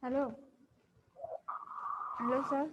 Hello. Hello, sir.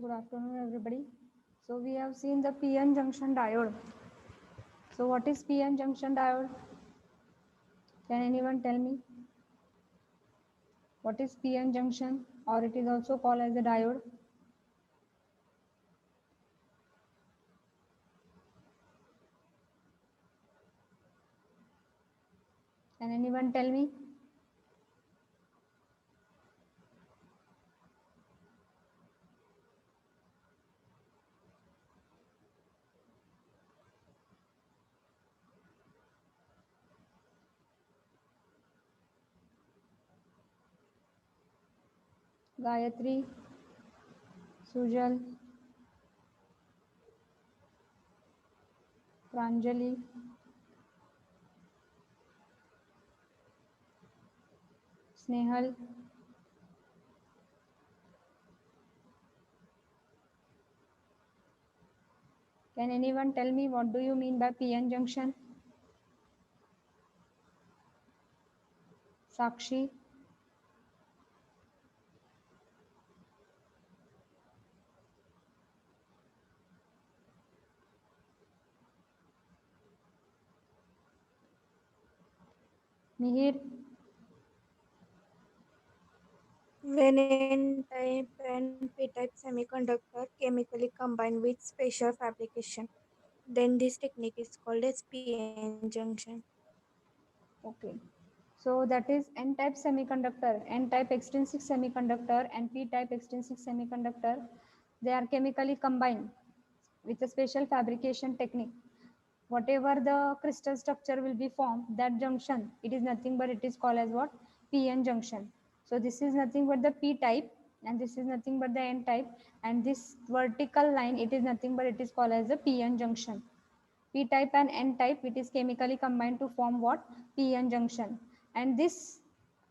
Good afternoon, everybody. So we have seen the PN junction diode. So what is PN junction diode? Can anyone tell me? What is PN junction, or it is also called as a diode? Can anyone tell me? Gayatri, Sujal, Pranjali, Snehal. Can anyone tell me what do you mean by PN junction? Sakshi, Mihir, When N-type and P-type semiconductor chemically combine with special fabrication, then this technique is called as p-n junction. okay. So that is N-type semiconductor, N-type extrinsic semiconductor and P-type extrinsic semiconductor. They are chemically combined with a special fabrication technique. Whatever the crystal structure will be formed, that junction, it is nothing but it is called as what? P-N junction. So this is nothing but the P-type and this is nothing but the N-type, and this vertical line, it is nothing but it is called as the P-N junction. P-type and N-type, it is chemically combined to form what? P-N junction. And this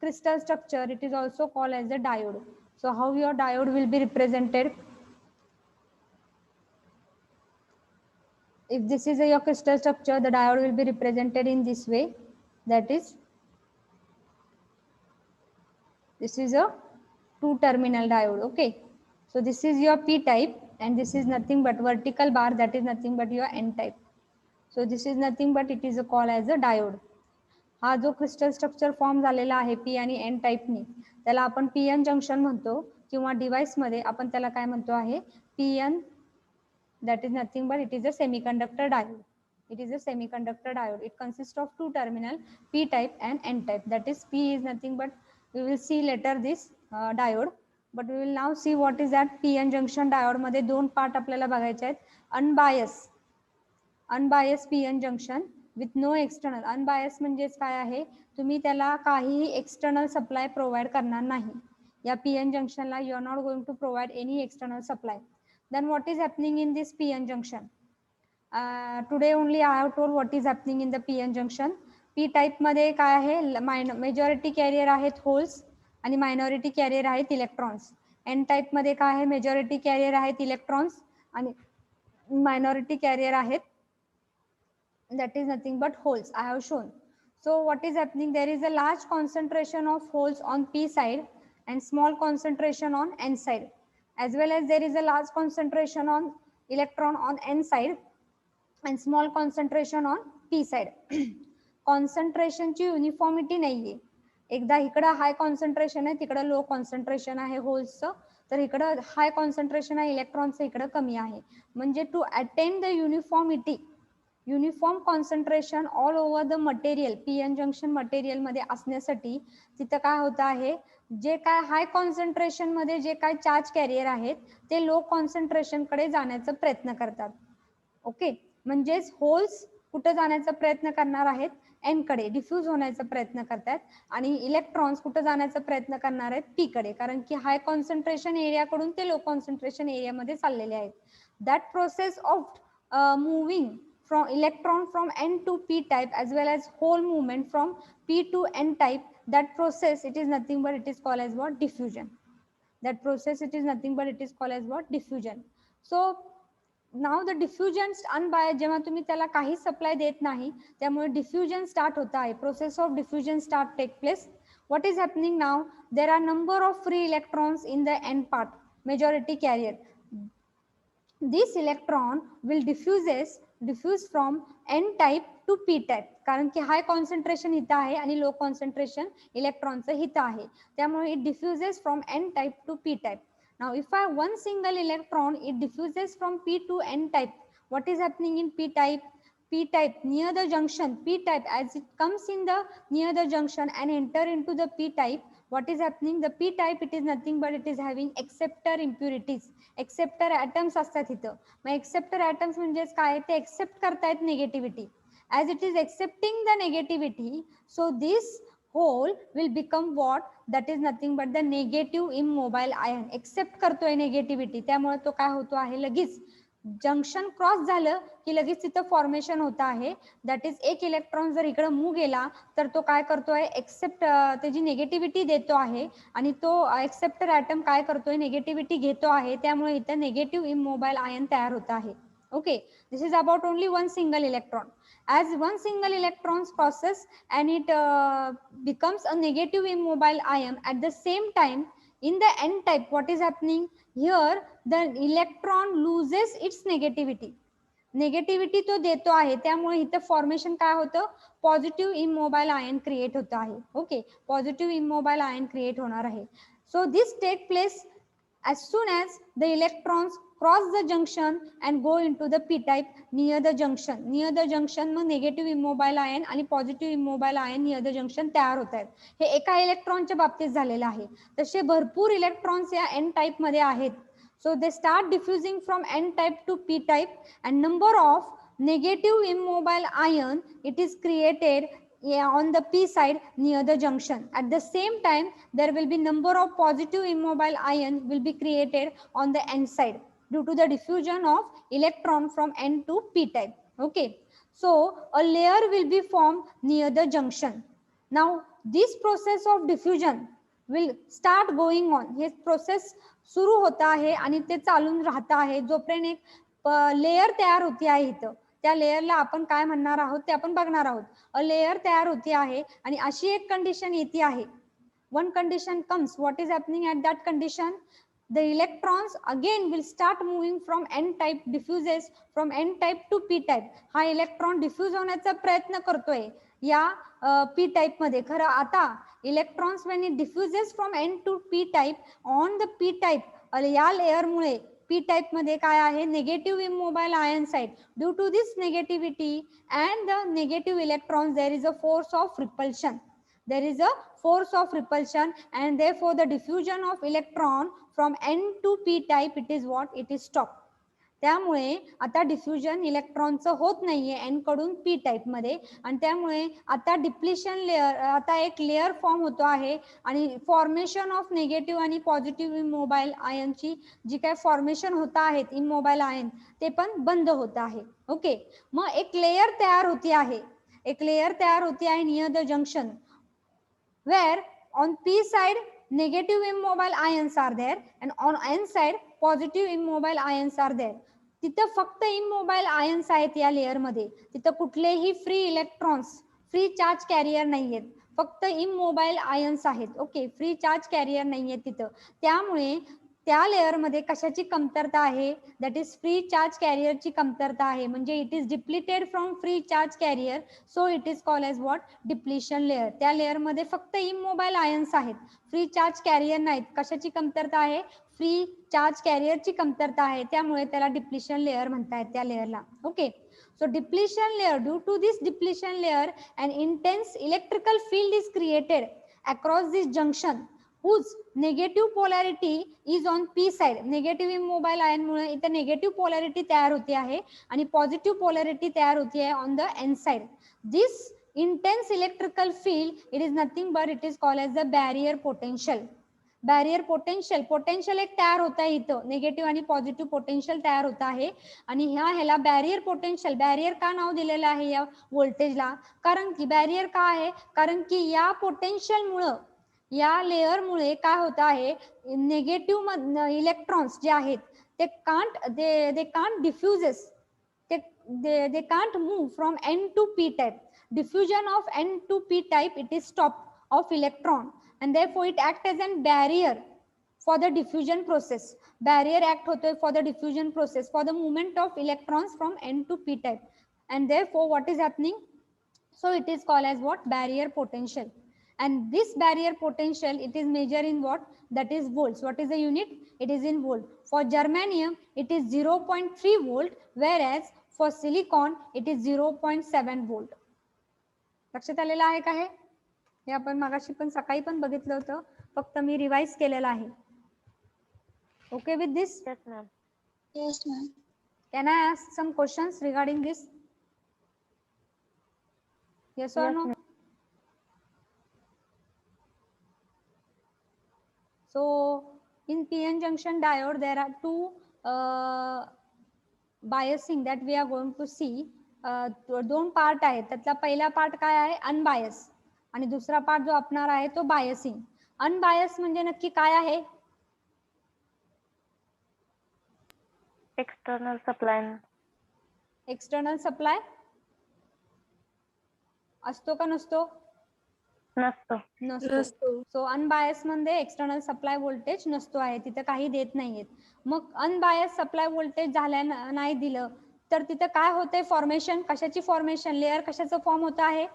crystal structure, it is also called as the diode. So how your diode will be represented? If this is your crystal structure, the diode will be represented in this way. That is, this is a two-terminal diode. Okay. So this is your P-type and this is nothing but vertical bar, that is nothing but your N-type. So this is nothing but it is called as a diode. हा जो crystal structure form झालेला आहे P आणि N टाईपनी, त्याला आपण P N junction म्हणतो, किंवा डिव्हाइसमध्ये आपण त्याला काय म्हणतो आहे? P N, that is nothing but it is a semiconductor diode. It is a semiconductor diode. It consists of two terminal, P type and N type. That is, P is nothing but, we will see later this diode, but we will now see what is that PN junction diode. मध्ये दोन part आपल्याला बघायचे आहेत. Unbias PN junction with no external. Unbias म्हणजेच काय आहे? तुम्ही त्याला काहीही एक्सटर्नल सप्लाय प्रोव्हाइड करणार नाही. या PN जंक्शनला you are not going to provide any external supply. Then what is happening in this PN junction? Today only I have told what is happening in the PN junction. P type मध्ये काय आहे? Majority career आहेत holes आणि minority career आहेत electrons. N type मध्ये काय आहे? Majority career आहेत इलेक्ट्रॉन्स आणि मायनॉरिटी कॅरियर आहेत, that is nothing but holes. I have shown. So what is happening? There is a large concentration of holes on P side and small concentration on N side, as well as there is a large concentration on electron on N side and small concentration on P side. Concentration ची uniformity नाहीये. एकदा इकडं हाय concentration आहे, तिकडं लो concentration आहे होल्सचं, तर इकडं हाय concentration आहे इलेक्ट्रॉनचं, इकडं कमी आहे. म्हणजे to attain the uniformity, uniform concentration all over the material, PN junction material मध्ये असण्यासाठी तिथं काय होतं आहे? जे काय हाय कॉन्सन्ट्रेशन मध्ये जे काय चार्ज कॅरियर आहेत ते लो कॉन्सन्ट्रेशन कडे जाण्याचा प्रयत्न करतात. ओके, म्हणजेच होल्स कुठं जाण्याचा प्रयत्न करणार आहेत? एन कडे डिफ्यूज होण्याचा प्रयत्न करतात, आणि इलेक्ट्रॉन्स कुठं जाण्याचा प्रयत्न करणार आहेत? पी कडे, कारण की हाय कॉन्सन्ट्रेशन एरियाकडून ते लो कॉन्सन्ट्रेशन एरियामध्ये चाललेले आहेत. That process of moving from electron from N to P type as well as whole movement from P to N type, that process it is nothing but it is called as what? Diffusion. That process it is nothing but it is called as what? Diffusion. So now the diffusion unbiased, जेव्हा तुम्ही त्याला काही supply देत नाही त्यामुळे diffusion start होता आहे. Process of diffusion start take place. What is happening now? There are number of free electrons in the N part, majority carrier. This electron will diffuse from N type to P type, कारण की हाय concentration इथं आहे आणि लो concentration इलेक्ट्रॉनचं इथं आहे, त्यामुळे it diffuses from N type to P type. Now if I have one single electron, it diffuses from P to N type. What is happening in P type? P type near the junction, P type as it comes in the near the junction and enter into the P type, what is happening? The P type, it is nothing but it is having acceptor impurities. Acceptor atoms असतात इथं. मग acceptor atoms म्हणजेच काय? ते accept करतायत negativity. As it is accepting the negativity, so this hole will become what? That is nothing but the negative immobile ion. Accept करतोय negativity, त्यामुळे तो काय होतो आहे? लगेच जंक्शन क्रॉस झालं की लगेच तिथं फॉर्मेशन होतं आहे. दॅट इज एक इलेक्ट्रॉन जर इकडे मूव्ह गेला तर तो काय करतोय? एक्सेप्ट त्याची निगेटिव्हिटी देतो आहे, आणि तो एक्सेप्टर ॲटम काय करतोय? निगेटिव्हिटी घेतो आहे, त्यामुळे इथं निगेटिव्ह इमोबाईल आयन तयार होत आहे. Okay, this is about only one single electron. As one single electrons process and it becomes a negative immobile ion, at the same time in the n type what is happening here, the electron loses its negativity. Negativity तो देतो आहे, त्यामुळे इथं formation काय होतं, positive immobile ion create होत आहे. Okay, positive immobile ion create होणार आहे. So this take place as soon as the electrons cross the junction and go into the p type near the junction मग negative immobile ion आणि positive immobile ion near the junction तयार होत आहेत. हे एका इलेक्ट्रॉनच्या बाबतीत झालेलं आहे. तसे भरपूर इलेक्ट्रॉन्स या एन टाइप मध्ये आहेत. So they start diffusing from n type to p type, and number of negative immobile ion it is created on the p side near the junction. At the same time there will be number of positive immobile ion will be created on the n side due to the diffusion of electron from n to p type. Okay, so a layer will be formed near the junction. Now this process of diffusion will start going on. हे process सुरू होता आहे आणि ते चालून राहत आहे जोपर्यंत एक लेयर तयार होती आहे. इथं त्या लेयरला आपण काय म्हणणार आहोत ते आपण बघणार आहोत. अ लेयर तयार होती आहे आणि अशी एक कंडिशन येते आहे. One condition comes. What is happening at that condition? The electrons again will start moving from n type, diffuses from n type to p type. हा इलेक्ट्रॉन डिफ्यूज होण्याचा प्रयत्न करतोय या p टाइप मध्ये. खरं आता electrons when it diffuses from n to p type on the p type या layer मुळे p टाइप मध्ये काय आहे, negative immobile ion side. Due to this negativity and the negative electrons there is a force of repulsion. There is a force of repulsion and therefore the diffusion of electron from n to p type it is what, it is stopped. त्यामुळे आता diffusion इलेक्ट्रॉनचं होत नाहीये N कडून P type मध्ये आणि त्यामुळे आता depletion layer, आता एक लेअर फॉर्म होतो आहे आणि फॉर्मेशन ऑफ निगेटिव्ह आणि पॉझिटिव्ह इमोबाईल आयनची जी काय फॉर्मेशन होत आहेत इमोबाईल आयन ते पण बंद होत आहे. ओके, मग एक लेअर तयार होती आहे, एक लेअर तयार होती आहे near the junction where on p side negative immobile ions are there and on n side positive immobile ions are there. तिथं फक्त इमोबाईल आयन्स आहेत या लेअर मध्ये. तिथं कुठलेही free electrons, free charge carrier नाहीयेत, फक्त इमोबाईल आयन्स आहेत. ओके, फ्री चार्ज कॅरियर नाहीये तिथं. त्यामुळे त्या लेअर मध्ये कशाची कमतरता आहे, दॅट इज फ्री चार्ज कॅरियरची कमतरता आहे. म्हणजे it is depleted from free charge carrier, so it is called as what, depletion layer. त्या लेअर मध्ये फक्त इमोबाईल आयन्स आहेत, फ्री चार्ज कॅरियर नाहीत. कशाची कमतरता आहे, फ्री चार्ज कॅरियरची कमतरता आहे, त्यामुळे त्याला डिप्लिशन लेअर म्हणतायत त्या लेअरला. Okay, so depletion layer, due to this depletion layer an intense electrical field is created across this junction whose negative polarity is on p side. negative immobile ion मुळे इथे negative polarity तयार होती आहे आणि positive polarity तयार होती आहे on the n side. This intense electrical field it is nothing but it is called as the barrier potential. Barrier potential, potential एक तयार होत आहे इथं, निगेटिव्ह आणि पॉझिटिव्ह पोटेन्शियल तयार होत आहे आणि ह्याला बॅरियर पोटेन्शियल, बॅरियर का नाव दिलेलं आहे या व्होल्टेजला, कारण की बॅरियर का आहे, कारण की या पोटेन्शियल मुळे, या लेअर मुळे काय होत आहे, निगेटिव्ह इलेक्ट्रॉन्स जे आहेत ते can't डिफ्युजेस, they can't move from n to p type. Diffusion of n to p type it is stopped of electron and therefore it acts as a barrier for the diffusion process. Barrier act hote for the diffusion process for the movement of electrons from n to p type and therefore what is happening, so it is called as what, barrier potential. And this barrier potential it is measured in what, that is volts. What is the unit, it is in volt. For germanium it is 0.3 volt whereas for silicon it is 0.7 volt. लक्षात आलेलं आहे का हे आपण मागाशी पण सकाळी पण बघितलं होतं, फक्त मी रिवाइज केलेलं आहे. Okay with this? Yes, ma'am. Yes, ma'am. Can I ask some questions regarding this? Yes or Yes, no? ma'am. So in PN junction diode there are two biasing that we are going to see. दोन part आहेत, त्यातला पहिला part काय आहे, unbiased, आणि दुसरा part जो असणार आहे तो बायसिंग. अनबायस म्हणजे नक्की काय आहे? External supply. एक्सटर्नल सप्लाय असतो का नसतो? नसतो. नसतो. सो अनबायस मध्ये एक्सटर्नल सप्लाय व्होल्टेज नसतो आहे, तिथं काही देत नाहीयेत. मग अनबायस सप्लाय व्होल्टेज झाल्या नाही दिलं तर तिथं काय होतंय? फॉर्मेशन, कशाची फॉर्मेशन? लेअर कशाचं फॉर्म होत आहे?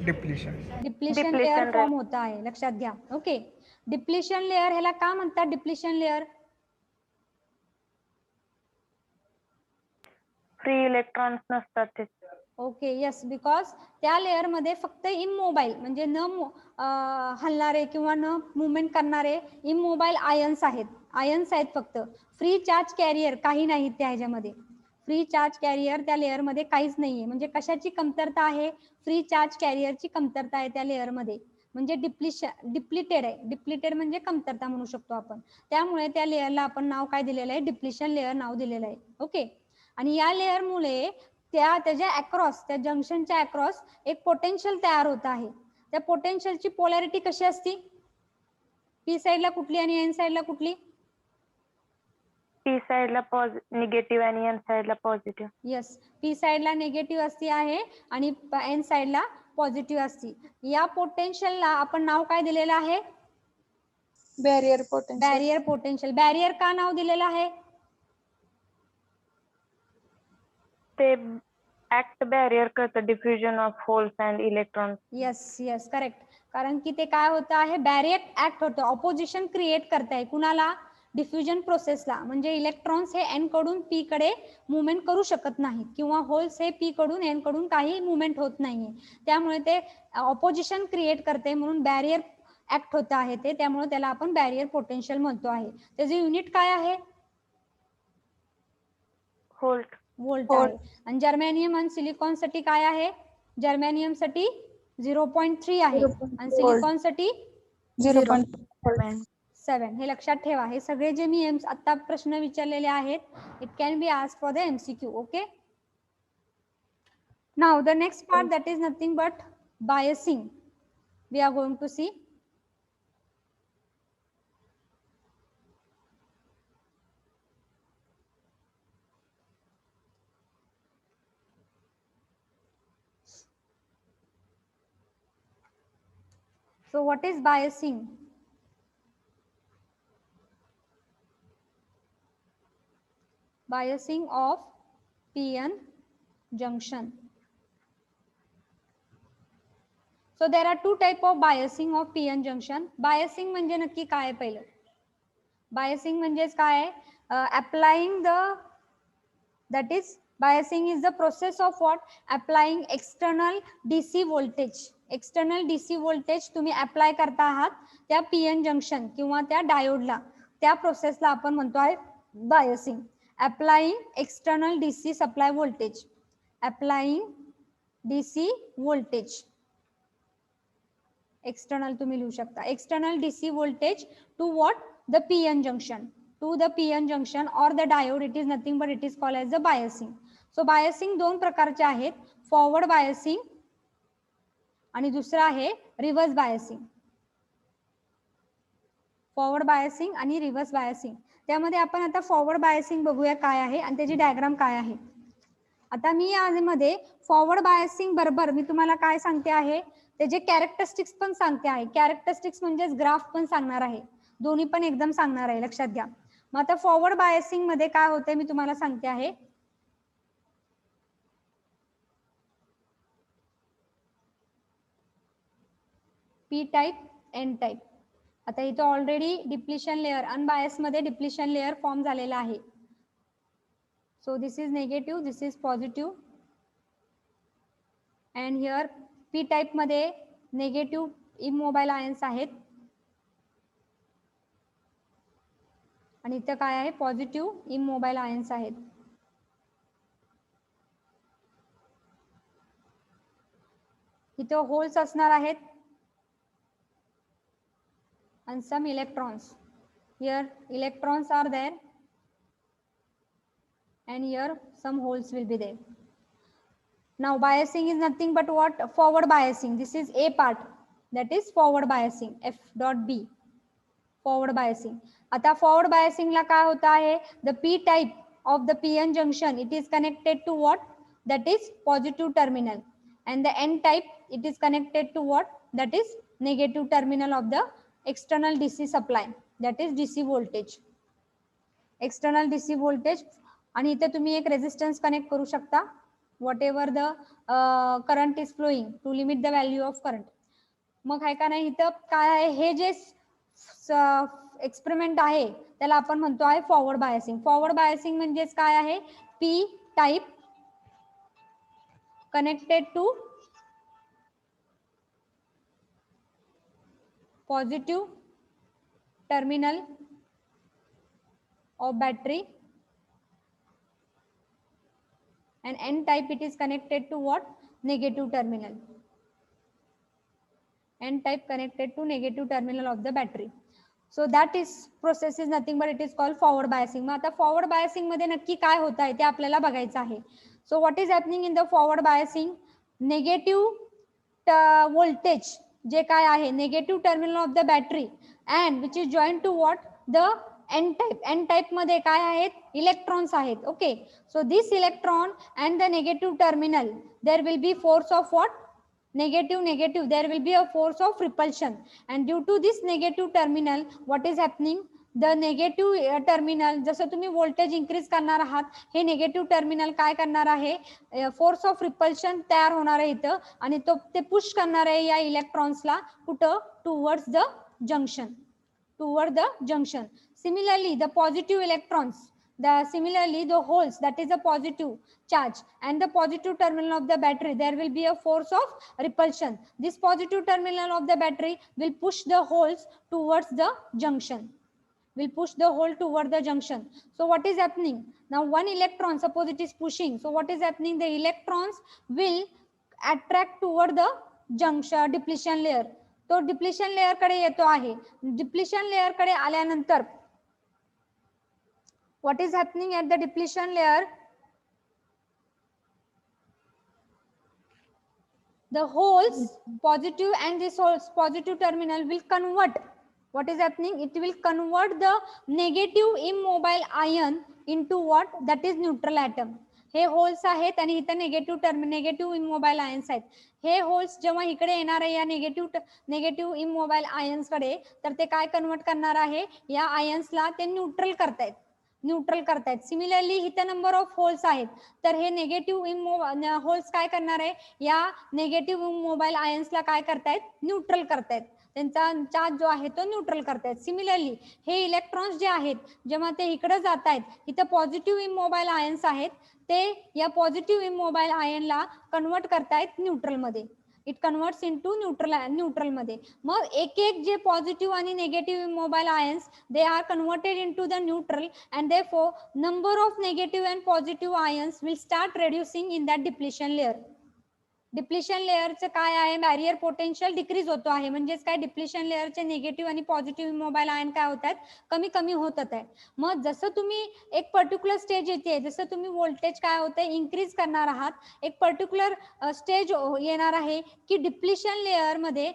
डिप्लिशन लेअर फॉर्म होत आहे, लक्षात घ्या. ओके, डिप्लिशन लेअर ह्याला का म्हणतात डिप्लिशन लेअर? फ्री इलेक्ट्रॉन्स नसतात ते. ओके, यस, बिकॉज त्या लेअर मध्ये फक्त इमोबाईल म्हणजे न हलणारे किंवा न मुवमेंट करणारे इमोबाईल आयन्स आहेत फक्त. फ्री चार्ज कॅरियर काही नाहीत त्या ह्याच्यामध्ये. फ्री चार्ज कॅरियर त्या लेअर मध्ये काहीच नाहीये. म्हणजे कशाची कमतरता आहे? फ्री चार्ज कॅरियरची कमतरता आहे त्या लेअर मध्ये. म्हणजे डिप्लिटेड आहे. डिप्लिटेड म्हणजे कमतरता म्हणू शकतो आपण. त्यामुळे त्या लेअरला आपण नाव काय दिलेलं आहे? डिप्लिशन लेअर नाव दिलेलं आहे. ओके, आणि या लेअरमुळे त्याच्या अक्रॉस, त्या जंक्शनच्या अक्रॉस एक पोटेन्शियल तयार होत आहे. त्या पोटेन्शियलची पोलॅरिटी कशी असती? पी साइडला कुठली आणि एन साइडला कुठली? पी साइडला निगेटिव्ह आणि एन साइडला पॉझिटिव्ह. यस, पी साइडला निगेटिव्ह असती आहे आणि एन साइडला पॉझिटिव्ह असती. या पोटेन्शियलला आपण नाव काय दिलेलं आहे? Barrier potential. Barrier potential. Barrier का नाव दिलेलं आहे? ते ऍक्ट बॅरियर करतं diffusion of holes and electrons. Yes, correct. कारण की ते काय होतं आहे? बॅरियर ऍक्ट होतं, ऑपोजिशन क्रिएट करताय. कुणाला? डिफ्युजन प्रोसेसला. म्हणजे इलेक्ट्रॉन्स हे एन कडून पी कडे मुवमेंट करू शकत नाहीत किंवा होल्स हे पी कडून एन कडून काही मुवमेंट होत नाहीये. त्यामुळे ते ऑपोजिशन क्रिएट करते, म्हणून बॅरियर ऍक्ट होत आहे ते. त्यामुळे त्याला आपण बॅरियर पोटेन्शियल म्हणतो आहे. त्याचे युनिट काय आहे? व्होल्ट आहे. आणि जर्मेनियम आणि सिलिकॉन साठी काय आहे? जर्मेनियम साठी 0.3 आहे आणि सिलिकॉन साठी 0.7. हे लक्षात ठेवा. हे सगळे जे मी आता प्रश्न विचारलेले आहेत, it can be asked for the MCQ. Okay, now the next part, that is nothing but biasing. We are going to see. So what is biasing? Biasing of PN junction. So there are two type of biasing of PN junction. Biasing म्हणजे नक्की काय आहे? पहिलं biasing म्हणजे काय आहे? Applying the, that is biasing is the process of what? Applying external DC voltage. External DC voltage तुम्ही apply करता आहात त्या PN जंक्शन किंवा त्या डायोडला. त्या प्रोसेसला आपण म्हणतो आहे biasing. Applying external DC supply voltage. Applying DC voltage. External तुम्ही लिहू शकता. External DC voltage to what? The PN junction. To the PN junction और the diode. It is nothing but it is called as the biasing. So biasing दोन प्रकारचे आहेत, forward biasing आणि दुसरा आहे रिव्हर्स बायसिंग. फॉरवर्ड बायसिंग आणि reverse biasing. त्यामध्ये आपण आता फॉरवर्ड बायसिंग बघूया काय आहे आणि त्याची डायग्राम काय आहे. आता मी यामध्ये फॉरवर्ड बायसिंग बरोबर मी तुम्हाला काय सांगते आहे, त्याचे कॅरेक्टरिस्टिक्स पण सांगते आहे. कॅरेक्टरिस्टिक्स म्हणजेच ग्राफ पण सांगणार आहे. दोन्ही पण एकदम सांगणार आहे, लक्षात घ्या. मग आता फॉरवर्ड बायसिंग मध्ये काय होते मी तुम्हाला सांगते आहे. P type, N type. आता इथे ऑलरेडी डिप्लिशन लेअर, अनबायस मध्ये डिप्लिशन लेअर फॉर्म झालेला आहे. So this is negative, this is positive. And here P type मध्ये नेगेटिव्ह इमोबाईल आयन्स आहेत आणि इथं काय आहे? पॉझिटिव्ह इमोबाईल आयन्स आहेत. इथं होल्स असणार आहेत and some electrons. Here electrons are there and here some holes will be there. Now biasing is nothing but what? Forward biasing. This is A part, that is forward biasing. F dot B, forward biasing. आता forward biasing ला काय होता है? The P type of the PN junction, it is connected to what? That is positive terminal. And the N type, it is connected to what? That is negative terminal of the external DC supply, that is DC voltage. External DC voltage. आणि इथे तुम्ही एक resistance connect करू शकता, whatever the current is flowing to limit the value of current. मग आहे का नाही, इथं काय आहे, हे जे एक्सपेरिमेंट आहे त्याला आपण म्हणतो आहे फॉरवर्ड बायसिंग. फॉरवर्ड बायसिंग म्हणजेच काय आहे, P type connected to positive terminal of battery, and N type it is connected to what? Negative terminal. N type connected to negative terminal of the battery. So that is process is nothing but it is called forward biasing. मग आता forward biasing मध्ये नक्की काय होत आहे ते आपल्याला बघायचं आहे. So what is happening in the forward biasing? Negative voltage जे काय आहे, negative terminal of the battery and which is joined to what? The N type. N type मध्ये काय आहेत, इलेक्ट्रॉन्स आहेत. Okay, so this electron and the negative terminal, there will be force of what? Negative, there will be a force of repulsion, and due to this negative terminal, what is happening? The negative terminal, जसं तुम्ही voltage increase करणार आहात, हे negative terminal काय करणार आहे, force of repulsion तयार होणार आहे इथं, आणि तो ते पुश करणार आहे या इलेक्ट्रॉन्सला कुठं? Towards the junction. Similarly, the positive electrons, similarly the holes, that is a positive charge, and the positive terminal of the battery, there will be a force of repulsion. This positive terminal of the battery will push the holes towards the junction. So what is happening? Now one electron, suppose it is pushing. So what is happening? The electrons will attract toward the junction, depletion layer. तो depletion layer कडे येतो आहे. Depletion layer कडे आल्यानंतर what is happening at the depletion layer? The holes, positive and this holes, positive terminal will convert. What is happening? It will convert the negative immobile ion into what? That is neutral atom. हे holes आहेत आणि इथं negative immobile ions आहेत. हे holes जेव्हा इकडे येणार आहे या नेगेटिव्ह इमोबाईल आयन्स कडे, तर ते काय कन्वर्ट करणार आहे, या आयन्सला ते न्यूट्रल करतायत. सिमिलरली इथं नंबर ऑफ होल्स आहेत, तर हे नेगेटिव्ह होल्स काय करणार आहे, या नेगेटिव्ह इमोबाईल आयन्सला काय करतायत, न्यूट्रल करतायत. त्यांचा चार्ज जो आहे तो न्यूट्रल करतायत. सिमिलरली हे इलेक्ट्रॉन्स जे आहेत, जेव्हा ते इकडे जात आहेत, इथं पॉझिटिव्ह इमोबाईल आयन्स आहेत, ते या पॉझिटिव्ह इमोबाईल आयनला कन्वर्ट करतायत न्यूट्रल मध्ये. इट कन्वर्ट्स इनटू न्यूट्रल मध्ये. मग एक एक जे पॉझिटिव्ह आणि negative immobile ions, they are converted into the neutral, and therefore number of negative and positive ions will start reducing in that depletion layer. Depletion लेअरचं काय आहे, बॅरियर पोटेन्शियल डिक्रीज होतो आहे. म्हणजेच काय, डिप्लेशन लेअरचे निगेटिव्ह आणि पॉझिटिव्ह इमोबाईल आयन काय होतात, कमी होतात आहे. मग जसं तुम्ही एक पर्टिक्युलर स्टेज येते, जसं तुम्ही व्होल्टेज काय होते इन्क्रीज करणार आहात, एक पर्टिक्युलर स्टेज येणार आहे की डिप्लेशन लेअर मध्ये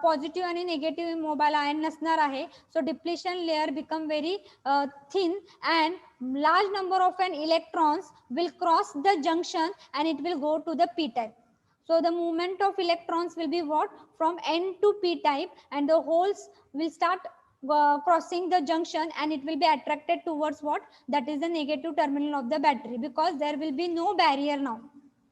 पॉझिटिव्ह आणि निगेटिव्ह इमोबाईल आयन नसणार आहे. So depletion layer become very thin and large number of an electrons will cross the junction and it will go to the p type. So the movement of electrons will be what, from N to p type, and the holes will start crossing the junction and it will be attracted towards what, that is the negative terminal of the battery, because there will be no barrier now.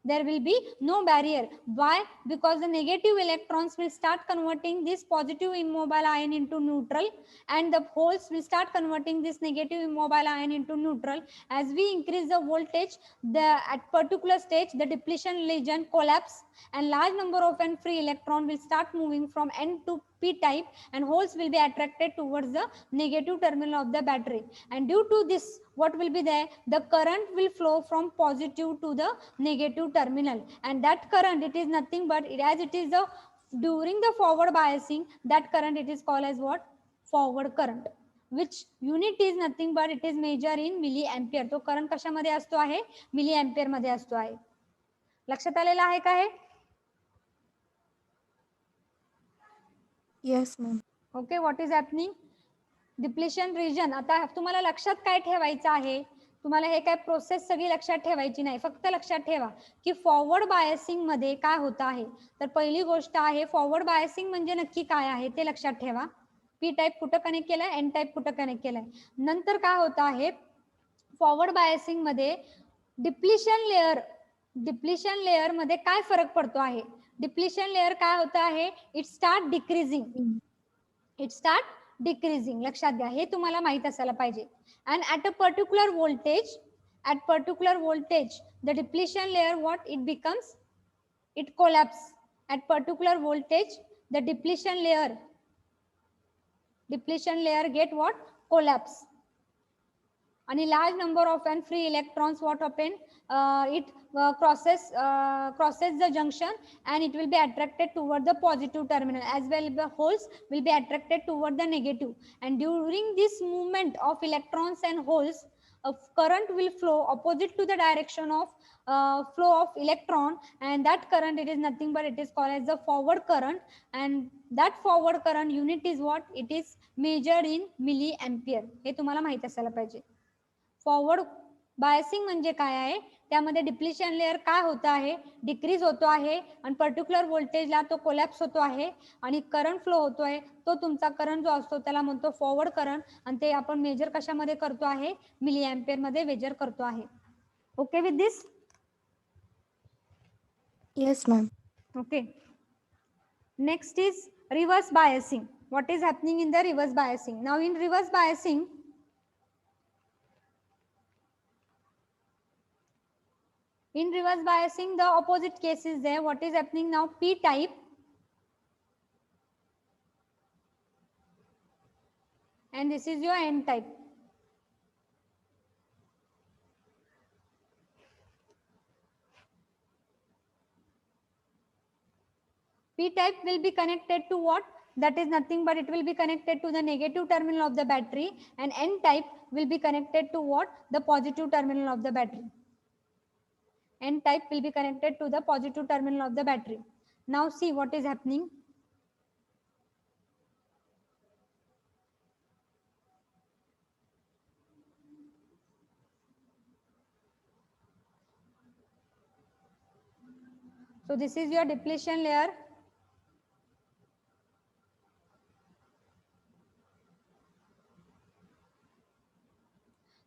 There will be no barrier. Why? Because the negative electrons will start converting this positive immobile ion into neutral, and the holes will start converting this negative immobile ion into neutral. As we increase the voltage, at particular stage the depletion region collapse, and large number of N free electron will start moving from N to p type, and holes will be attracted towards the negative terminal of the battery. And due to this, what will be there, the current will flow from positive to the negative terminal, and that current, it is nothing but as it is the during the forward biasing, that current it is called as what, forward current, which unit is nothing but it is measured in milliampere. तो current कशामध्ये असतो आहे, milliampere मध्ये असतो आहे. लक्षात आलेलं आहे का हे? Yes, ma'am. Okay, what is happening, depletion region. आता तुम्हाला लक्षात काय ठेवायचं आहे, तुम्हाला हे काय प्रोसेस सगळी लक्षात ठेवायची नाही, फक्त लक्षात ठेवा की फॉरवर्ड बायसिंग मध्ये काय होत आहे. तर पहिली गोष्ट आहे फॉरवर्ड बायसिंग म्हणजे नक्की काय आहे ते लक्षात ठेवा. पी टाईप कुठं कनेक्ट केलाय, एन टाईप कुठं कनेक्ट केलाय. नंतर काय होत आहे फॉरवर्ड बायसिंग मध्ये डिप्लिशन लेअर मध्ये काय फरक पडतो आहे. डिप्लिशन लेअर काय होत आहे, इट स्टार्ट डिक्रीजिंग. लक्षात घ्या, हे तुम्हाला माहित असायला पाहिजे. and at a particular voltage the depletion layer what it becomes, it collapse. At particular voltage the depletion layer get what, collapse. And a large number of free electrons what happen, it crosses the junction and it will be attracted toward the positive terminal, as well the holes will be attracted toward the negative. And during this movement of electrons and holes, a current will flow opposite to the direction of flow of electron, and that current, it is nothing but it is called as the forward current. And that forward current unit is what, it is measured in milliampere. हे तुम्हाला माहित असायला पाहिजे. Forward biasing म्हणजे काय आहे, त्यामध्ये depletion layer काय होत आहे, डिक्रीज होतो आहे आणि पर्टिक्युलर व्होल्टेजला तो कोलॅप्स होतो आहे आणि करंट फ्लो होतो आहे. तो तुमचा करंट जो असतो त्याला म्हणतो फॉरवर्ड करंट, आणि ते आपण मेजर कशामध्ये करतो आहे, मिली एम्पियर मध्ये मेजर करतो आहे. Okay with this? Yes, ma'am. Okay. Next is reverse biasing. What is happening in the reverse biasing? Now in reverse biasing, the opposite case is there. What is happening now? P type and this is your N type. P type will be connected to what? That is nothing but it will be connected to the negative terminal of the battery, and N type will be connected to what? The positive terminal of the battery. N type will be connected to the positive terminal of the battery. Now see what is happening. So this is your depletion layer.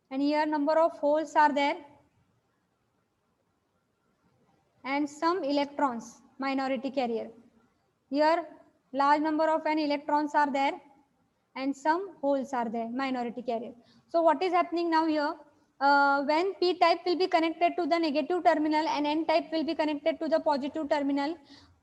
And here number of holes are there and some electrons, minority carrier. Here large number of electrons are there and some holes are there, minority carrier. So what is happening now here? When P type will be connected to the negative terminal and N type will be connected to the positive terminal,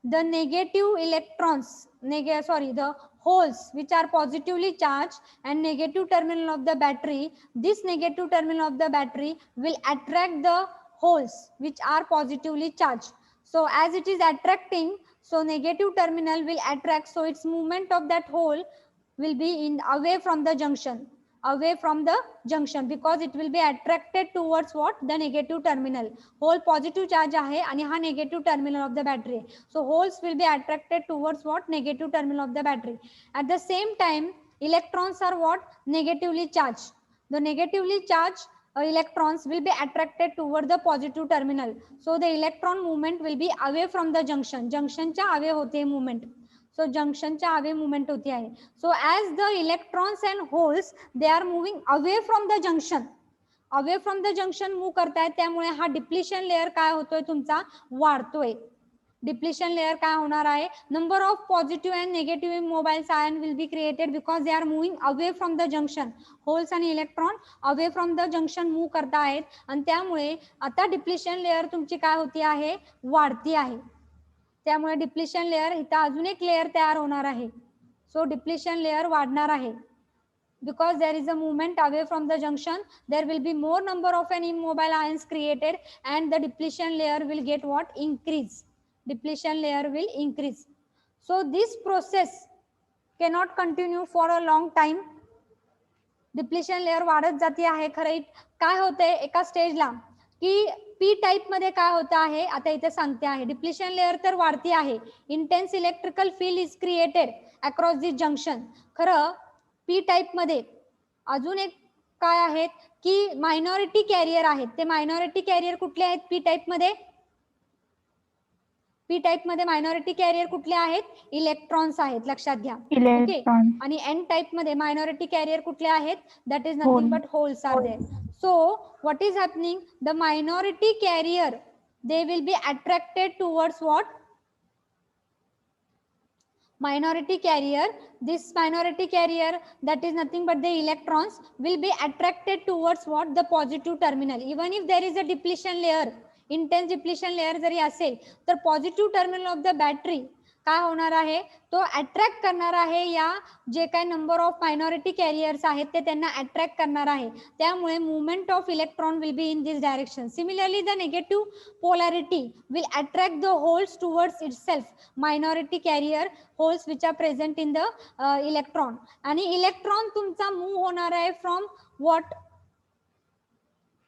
the negative electrons, the holes which are positively charged and negative terminal of the battery, this negative terminal of the battery will attract the holes which are positively charged. So as it is attracting, so negative terminal will attract, so its movement of that hole will be away from the junction, because it will be attracted towards what? The negative terminal. Hole positive charge आहे आणि हा negative terminal of the battery. So holes will be attracted towards what? Negative terminal of the battery. At the same time, electrons are what? Negatively charged. The negatively charged electrons will be attracted toward the positive terminal. So the electron movement will be away from the junction. Junction च्या away होते movement. So junction च्या away movement होती आहे. So as the electrons and holes, they are moving away from the junction. Away from the junction move करतायत, त्यामुळे हा depletion layer काय होतोय तुमचा? वाढतोय. डिप्लिशन लेअर काय होणार आहे? Number of positive and negative immobiles ion will be created because they are moving away from the junction. Holes आणि electron away from the junction move करता आहेत आणि त्यामुळे आता डिप्लिशन लेअर तुमची काय होती आहे? वाढती आहे. त्यामुळे डिप्लिशन लेअर इथं अजून एक लेअर तयार होणार आहे. सो डिप्लिशन लेअर वाढणार आहे. Because there is a movement away from the junction, there will be more number of immobile ions created and the depletion layer will get what? Increase. Depletion layer will increase. So this process cannot continue for a long time. Depletion layer वाढत जाते आहे. खरं काय होतंय एका स्टेजला की P type मध्ये काय होतं आहे आता इथे सांगते आहे. डिप्लिशन लेअर तर वाढती आहे. Intense electrical field is created across this junction. खरं पी टाइप मध्ये अजून एक काय आहेत की मायनॉरिटी कॅरियर आहेत. ते मायनॉरिटी कॅरियर कुठले आहेत पी टाईप मध्ये? पी टाईप मध्ये मायनॉरिटी कॅरियर कुठले आहेत? इलेक्ट्रॉन्स आहेत, लक्षात घ्या. ओके. इलेक्ट्रॉन. आणि एन टाईप मध्ये मायनॉरिटी कॅरियर कुठले आहेत? That is Hole. Nothing but holes are there. So what is happening? The minority carrier they will be attracted towards what? Minority carrier. This minority carrier, that is nothing but the electrons, will be attracted towards what? The positive terminal. Even if there is a depletion layer, intense depletion layer जरी असेल तर positive terminal of the battery काय होणार आहे? तो attract करणार आहे. या जे काही नंबर ऑफ मायनॉरिटी कॅरियर्स आहेत ते त्यांना अट्रॅक्ट करणार आहे. त्यामुळे movement of electron will be in this direction. Similarly the negative polarity will attract the holes towards itself. Minority carrier holes which are present in the electron. आणि electron तुमचा move होणार आहे from what?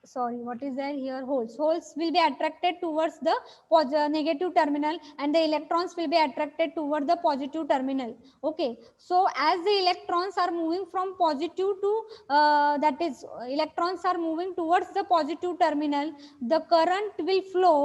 Sorry, what is there here? Holes will be attracted towards the negative terminal and the electrons will be attracted toward the positive terminal. Okay, so as the electrons are moving from positive to that is electrons are moving towards the positive terminal, the current will flow.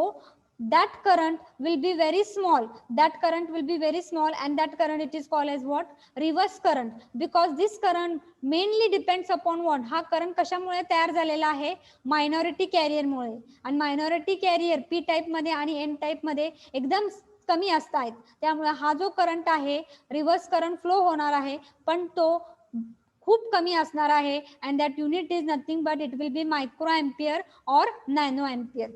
That current will be very small. That current will be very small, and that current it is called as what? Reverse current. Because this current mainly depends upon what? हा current कशामुळे तयार झालेला आहे? Minority career मुळे. आणि minority career P type मध्ये आणि N type मध्ये एकदम कमी असतात. त्यामुळे हा जो करंट आहे रिव्हर्स करंट फ्लो होणार आहे, पण तो खूप कमी असणार आहे. And that unit is nothing but it will be micro ampere or nano ampere.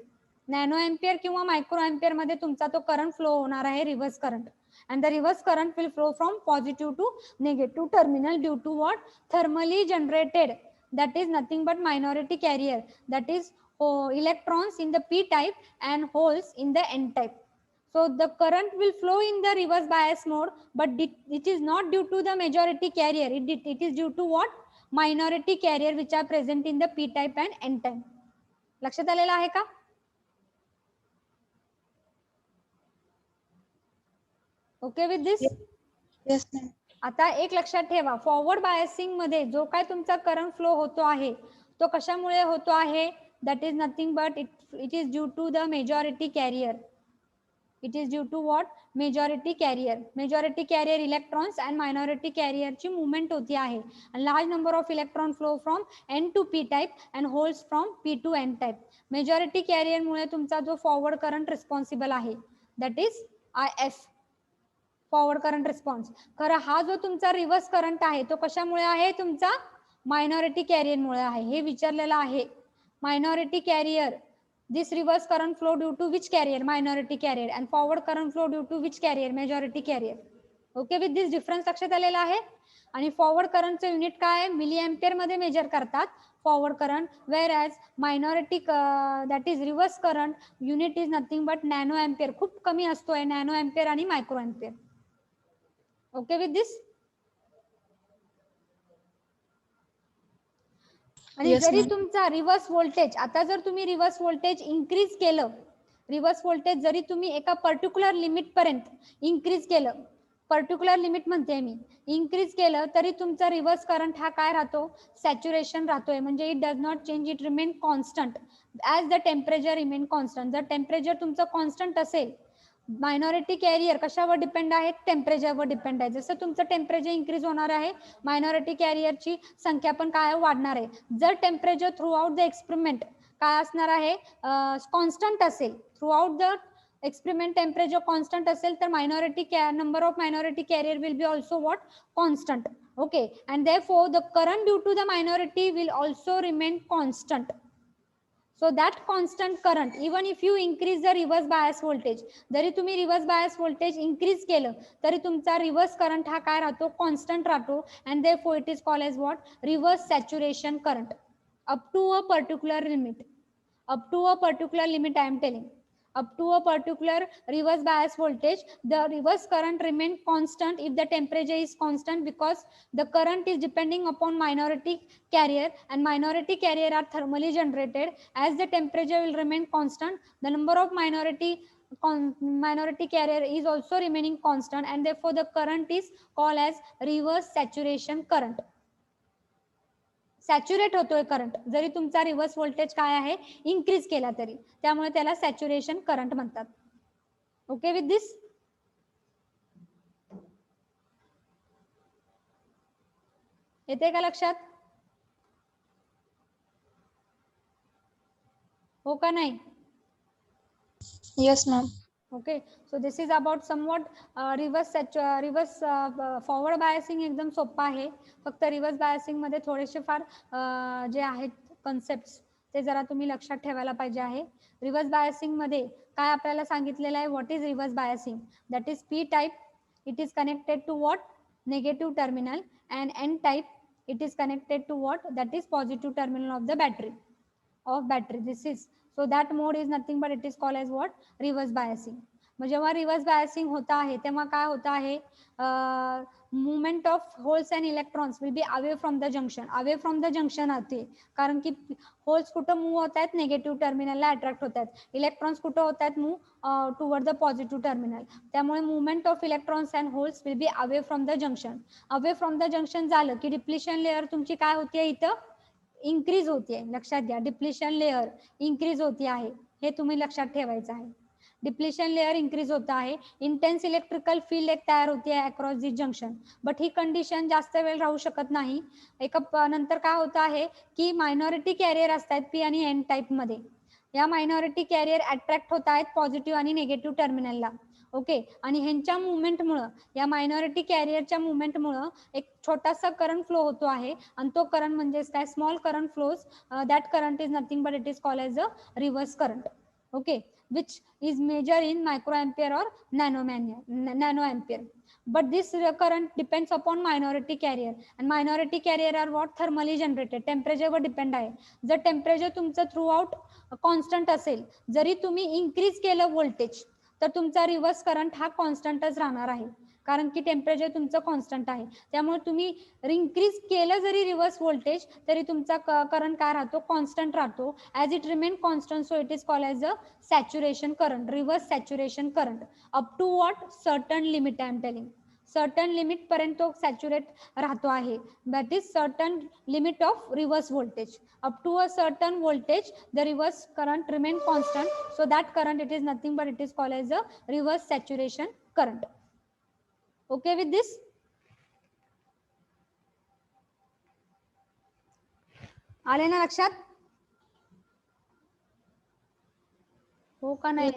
Nano ampere किंवा मायक्रो एम्पियर मध्ये तुमचा तो करंट फ्लो होणार आहे, reverse current. and the reverse current will flow from positive to negative terminal due to what? Thermally generated, that is nothing but minority carrier, that is electrons in the p type and holes in the n type. So the current will flow in the reverse bias mode, but it is not due to the majority carrier. It is due to what? Minority carrier which are present in the p type and n type. लक्षात आलेलं आहे का? Okay with this? Yes, ma'am. आता एक लक्षात ठेवा, forward biasing मध्ये जो काय तुमचा करंट फ्लो होतो आहे तो कशामुळे होतो आहे? That is nothing but it is due to the majority carrier. It is due to what? Majority carrier. Majority carrier electrons and minority कॅरियरची मुवमेंट होती आहे. Large number of electron flow from N to P type and holes from P to N type. Majority कॅरियरमुळे तुमचा जो forward current responsible आहे that is I F, forward current response. खरं हा जो तुमचा रिव्हर्स करंट आहे तो कशामुळे आहे? तुमचा मायनॉरिटी कॅरियर मुळे आहे. हे विचारलेलं आहे. Minority carrier, this reverse current flow due to which carrier? Minority carrier. And forward current flow due to which carrier? Majority carrier. Okay with this difference लक्षात आलेला आहे. आणि फॉरवर्ड करंटचं युनिट काय आहे? मिली एम्पियर मध्ये मेजर करतात forward current, whereas minority that is reverse current unit is nothing but nano ampere. खूप कमी असतोय नॅनो एम्पियर आणि micro ampere. Okay with this? आणि जरी तुमचा रिव्हर्स व्होल्टेज, आता जर तुम्ही रिव्हर्स व्होल्टेज इन्क्रीज केलं, रिव्हर्स व्होल्टेज जरी तुम्ही एका पर्टिक्युलर लिमिट पर्यंत इन्क्रीज केलं, पर्टिक्युलर लिमिट म्हणते मी, इन्क्रीज केलं तरी तुमचा रिव्हर्स करंट हा काय राहतो? सॅच्युरेशन राहतोय. म्हणजे it does not change, it remain constant as the temperature remain constant. जर टेम्परेचर तुमचं कॉन्स्टंट असेल, मायनॉरिटी कॅरियर कशावर डिपेंड आहे? टेम्परेचरवर डिपेंड आहे. जसं तुमचं टेम्परेचर इन्क्रीज होणार आहे मायनॉरिटी कॅरियरची संख्या पण काय वाढणार आहे. जर temperature throughout the experiment काय असणार आहे? कॉन्स्टंट असेल, throughout the experiment temperature constant असेल तर minority number of minority carrier will be also what? Constant. Okay. And therefore the current due to the minority will also remain constant. So that constant current, even if you increase the reverse bias voltage, जरी तुम्ही reverse bias voltage increase केलं तरी तुमचा reverse current हा काय राहतो? constant राहतो. and therefore it is called as what? reverse saturation current up to a particular limit. Up to a particular limit I am telling. Up to a particular reverse bias voltage, the reverse current remain constant if the temperature is constant, because the current is depending upon minority carrier and minority carrier are thermally generated. As the temperature will remain constant, the number of minority carrier is also remaining constant, and therefore the current is called as reverse saturation current. Saturate होतोय current, जरी तुमचा reverse voltage काय आहे increase केला तरी, त्यामुळे त्याला saturation current म्हणतात. Okay with this? येते का लक्षात? हो का नाही? Yes, ma'am. Okay, so this is about somewhat reverse forward biasing. एकदम सोपं आहे, फक्त रिव्हर्स बायसिंग मध्ये थोडेसे फार जे आहेत कन्सेप्ट ते जरा तुम्ही लक्षात ठेवायला पाहिजे आहे. रिव्हर्स बायसिंग मध्ये काय आपल्याला सांगितलेलं आहे, what is reverse biasing? That is P type, it is connected to what? Negative terminal. And N type, it is connected to what? That is positive terminal of the battery. This is, so that mode is nothing but it is called as what? Reverse biasing. मग जेव्हा reverse biasing होत आहे तेव्हा काय होत आहे, movement of holes and electrons will be away from the junction. Away from the junction होते, कारण की होल्स कुठं मूव्ह होत आहेत, नेगेटिव्ह टर्मिनलला अट्रॅक्ट होत आहेत. इलेक्ट्रॉन्स कुठं होत आहेत, move toward the positive terminal. त्यामुळे movement of electrons and holes will be away from the junction. Away from the junction झालं की डिप्लिशन लेअर तुमची काय होते, इथं इन्क्रीज होते. लक्षात घ्या, डिप्लिशन लेअर इन्क्रीज होती आहे, हे तुम्ही लक्षात ठेवायचं आहे. डिप्लिशन लेअर इन्क्रीज होत आहे, इंटेन्स इलेक्ट्रिकल फील्ड एक तयार होती आहे across this junction. But he condition जास्त वेळ राहू शकत नाही. एका नंतर काय होत आहे की मायनॉरिटी कॅरियर असतात पी आणि एन टाइप मध्ये. या मायनॉरिटी कॅरियर अट्रॅक्ट होत आहेत पॉझिटिव्ह आणि निगेटिव्ह टर्मिनलला. ओके, आणि ह्यांच्या मुवमेंटमुळं, या मायनॉरिटी कॅरियरच्या मुवमेंटमुळं एक छोटासा करंट फ्लो होतो आहे, आणि तो करंट म्हणजे काय, small current flows. That current is nothing but it is called as a reverse current. Okay, which is measured in microampere or nanoampere. But this current depends upon minority carrier, and minority carrier are what? Thermally generated. Temperature were depend आहे. जर temperature तुमचं through out constant असेल, जरी तुम्ही increase केलं voltage, तर तुमचा reverse current हा कॉन्स्टंटच राहणार आहे, कारण की टेम्परेचर तुमचं कॉन्स्टंट आहे. त्यामुळे तुम्ही इन्क्रीज केलं जरी रिव्हर्स व्होल्टेज, तरी तुमचा करंट काय राहतो, कॉन्स्टंट राहतो. As it remain constant, so it is called as a saturation current, reverse saturation current. Up to what? Certain limit. I am telling, certain limit पर्यंत तो सॅच्युरेट राहतो आहे. That is certain limit of reverse voltage. up to a certain voltage the reverse current remain constant, so that current it is nothing but it is called as a reverse saturation current. Okay with this? आले ना लक्षात? हो का नाही?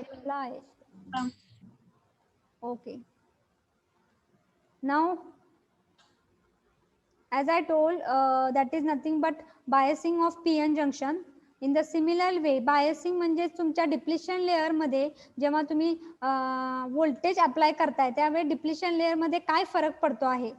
Okay, now as I told, that is nothing but biasing of PN junction. In the similar way, biasing म्हणजे तुमच्या depletion layer मध्ये जेव्हा तुम्ही व्होल्टेज अप्लाय करताय, त्यावेळी डिप्लिशन लेअर मध्ये काय फरक पडतो आहे